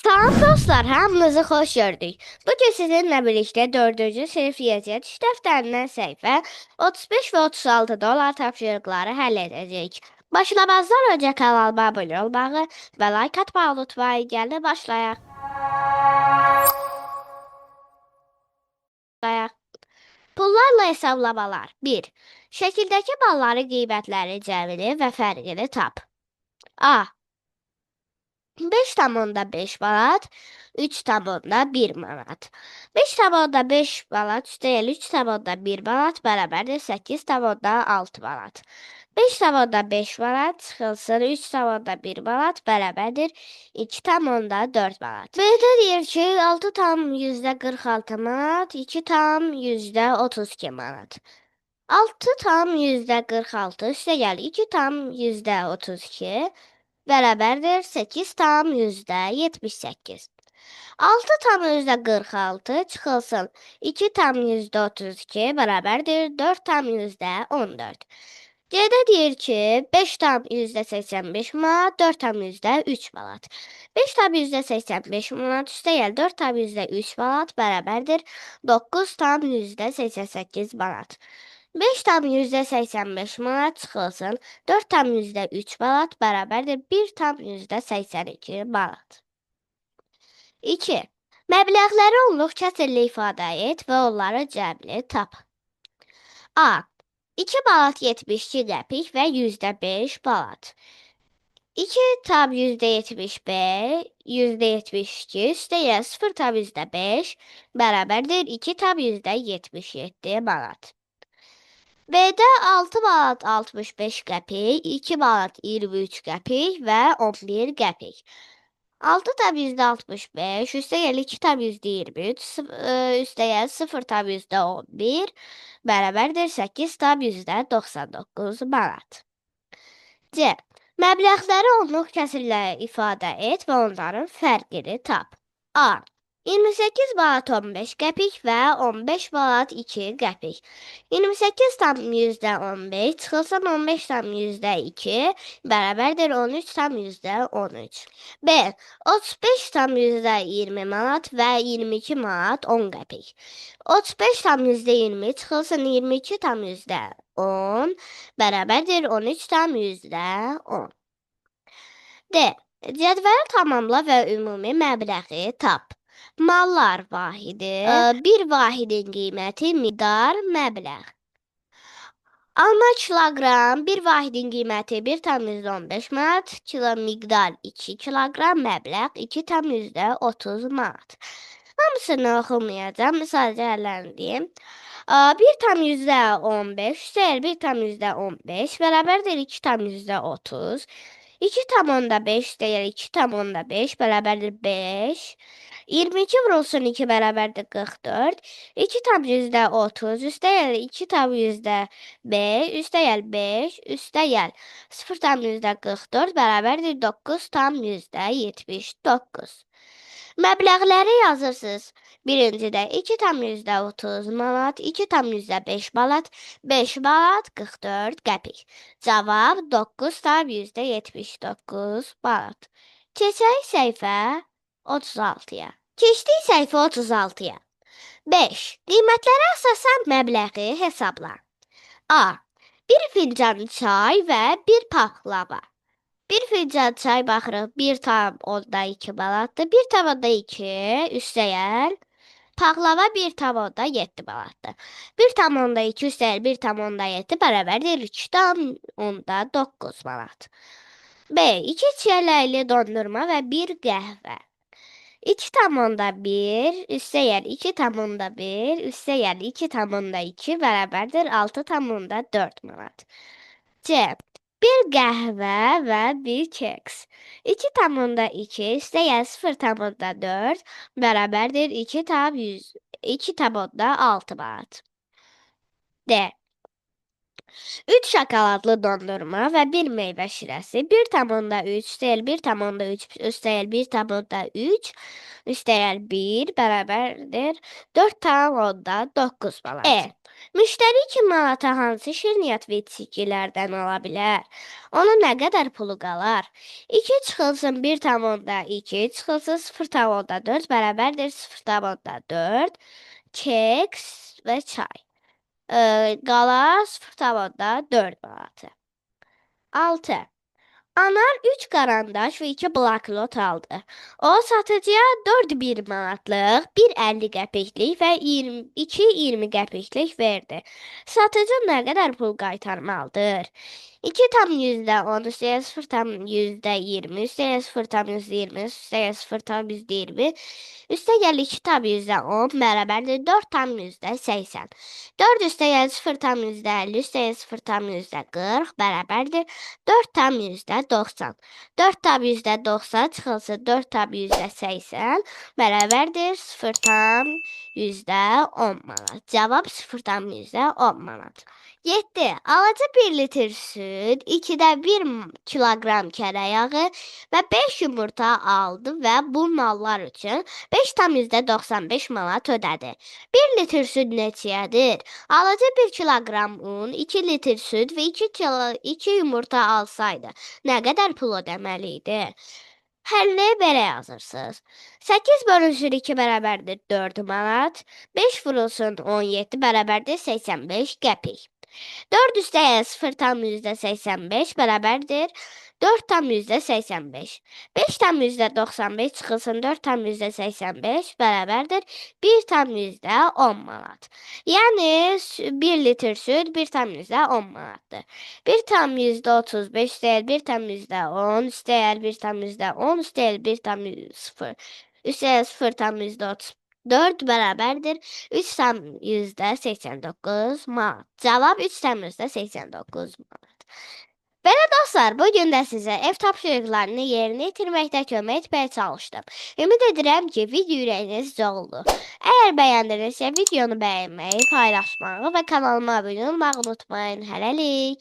Salam dostlar, hamınızı xoş gördük. Bugün sizinlə birlikdə 4-cü sinif riyaziyyat iş dəftərindən səhifə 35 və 36 dollar tapşırıqları həll edəcəyik. Başlamazdan öncə kanalıma abunə olmağı və like atmağı unutmayın. Gəlin başlayaq. Pullarla hesablamalar. 1. Şəkildəki balların qiymətləri cəmini və fərqini tap. A. 5,5 manat, 3,1 manat. 5,5 manat üstəgəl 3,1 manat bərabərdir 8,6 manat. 5,5 manat çıxılsın 3,1 manat bərabərdir 2,4 manat. B-də deyir ki, 6,46 manat, 2,32 manat. 6,46 üstəgəl 2,32 bərabərdir 8,78. 6,46 çıxılsın 2,32 bərabərdir 4,14. C'də deyir ki, 5,85 manat, 4,3 manat. 5,85 manat üstəgəl 4,3 manat bərabərdir 9,88 manat. 5,85 manat çıxılsın 4,3 manat bərabərdir 1,82 manat. 2. Məbləğləri onluq kəsrlə ifadə et və onları cəmli tap. A. 2 manat 72 qəpik və %5 manat. 2 tam %75, %72 üstəgəl 0,5 bərabərdir 2 tam %77 manat. B'də 6 manat 65 qəpik, 2 manat 23 qəpik və 11 qəpik. 6,65 üstəgəl 2,23 üstəgəl 0,11 bərabərdir 8,99 manat. C. Məbləğləri onluq kəsrlə ifadə et və onların fərqini tap. A. 28 manat 15 qəpik və 15 manat 2 qəpik. 28,15 çıxılsın 15,2 bərabərdir 13,13. B. 35,20 manat və 22 manat 10 qəpik. 35,20 çıxılsın 22,10 bərabərdir 13,10. D. Cədvəli tamamla və ümumi məbləği tap. Mallar vahidi, bir vahidin qiyməti, miqdar, məbləğ. Alma kiloqram, bir vahidin qiyməti 1,15 manat, kilo miqdar 2 kiloqram, məbləğ 2,30 manat. Hamısını oxumayacağım, sadəcə əlləndiyim. 1,15 üstəgəl 1,15 bərabərdir 2,30. 2,5 üstəgəl 2,5 bərabərdir 5. 22 vurulsun 2 bərabərdir 44. 2,30 üstəgəl 2,5 üstəgəl 5 üstəgəl 0,44 bərabərdir 9,79. Məbləğləri yazırsınız. Birincidə 2,30 manat, 2,5 manat, 5 manat 44 qəpik. Cavab 9,79 manat. Keçək səhifə 36-ya. Keçdik səhifə 36-ya. 5. Qiymətlərə əsasən məbləği hesabla. A. 1 fincan çay və 1 paxlava. 1 fincan çay baxırıq 1,2 manatdır. 1,2 üstəgəl paxlava 1,7 manatdır. 1,2 üstəgəl 1,7 bərabərdir 2,9 manat. B. 2 çiyələkli dondurma və 1 qəhvə. 2,1 üstəgəl 2,1 üstəgəl 2,2 bərabərdir 6,4 manat. C. 1 qəhvə və 1 keks. 2,2 üstəgəl 0,4 bərabərdir 2,6 manat. D. 3 şokoladlı dondurma və 1 meyvə şirəsi 1,3 üstəgəl 1,3 üstəgəl 1,3 üstəgəl 1 bərabərdir 4,9 manat. Müştəri 2 manata hansı şirniyyat vitskilərdən ala bilər? Onun nə qədər pulu qalar? 2 çıxılsın 1,2 çıxılsın 0,4 bərabərdir 0,4 keks və çay. Qalar 0,4 manatı. 6. Anar 3 karandaş ve 2 bloknot aldı. O satıcıya 4 manatlıq, 1,50 qəpiklik və 2,20 qəpiklik verdi. Satıcı nə qədər pul qaytarmalıdır? 2 tam %10 üstəgəl 0 tam %20 üstəgəl 0 tam %20 üstəgəl 0 tam %20 üstəgəl 2 tam %10 bərabərdir 4 tam %80. 4 üstəgəl 0 tam %50 üstəgəl 0 tam %40 bərabərdir 4 tam %90. 4 tam %90 çıxılsın 4 tam %80 bərabərdir 0 tam %10 manat. Cavab 0 tam %10 manat. 7. Alaca 1 litr süd, 2də 1 kiloqram kərə yağı və 5 yumurta aldı və bu mallar üçün 5,95 manat ödədi. 1 litr süd neçəyədir? Alaca 1 kiloqram un, 2 litr süd və 2 yumurta alsaydı, nə qədər pul ödəməli idi? Həlli belə yazırsınız. 8 bölünsün 2 bərabərdir 4 manat, 5 vurulsun 17 bərabərdir 85 qəpik. 4 üstəgəl 0 tam %85 bərabərdir 4 tam %85. 5 tam %95 çıxılsın 4 tam %85 bərabərdir 1 tam %10 manat. Yəni 1 litr süd 1 tam %10 manatdır. 1 tam %35 üstəgəl 1 tam %10 üstəgəl 1 tam %10 üstəgəl 1 tam %0 üstəgəl 0 tam %34 bərabərdir 3 tam %89 manat. Cavab 3 tam %89 manat. Belə dostlar, bugün də sizə ev tapşırıqlarını yerinə yetirməkdə kömək etməyə çalışdım. Ümid edirəm ki, video ürəyinizcə oldu. Əgər bəyəndinizsə, videonu bəyənməyi, paylaşmağı və kanalıma abunə olmağı unutmayın. Hələlik.